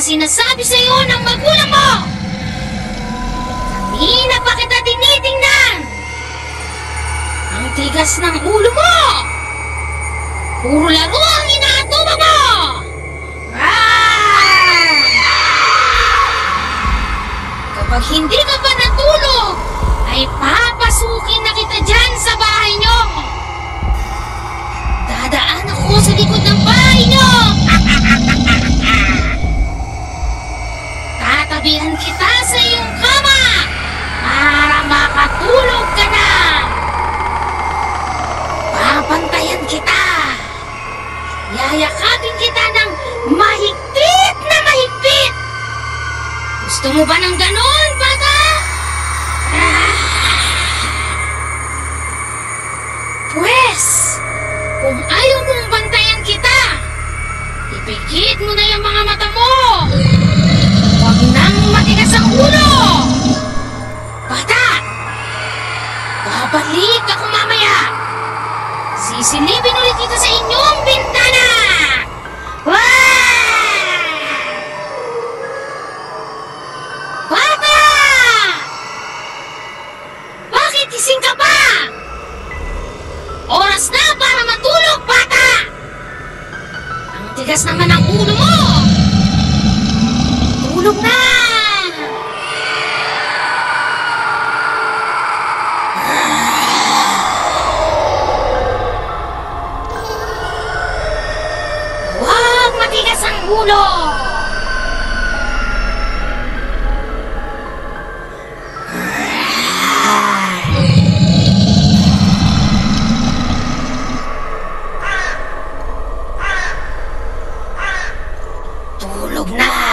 sinasabi sa iyo ng magulang mo. Kanina pa kita tinitingnan. Ang tigas ng ulo mo. Puro laro ang inaatuma mo. Kapag hindi ka pa natulog, ay papasukin na kita dyan sa bahay nyo. Dadaan ako sa likod ng bahay nyo. Tatabihan kita sa iyong kama para makatulog ka na. Papantayan kita. Yayakapin kita ng mahigpit na mahigpit. Gusto mo ba ng ganon, bata? Pwes, kung ayaw mong bantayan kita, ipikit mo na yung mga mata mo. Huwag nang matigas ang ulo. Bata, babalik ako mamaya. Sisilipin ulit kita sa inyong bintana. Bata! Bakit gising ka pa? Oras na para matulog, bata! Ang tigas naman ang ulo mo! Tulog na! Huwag matigas ang ulo! Tulog na!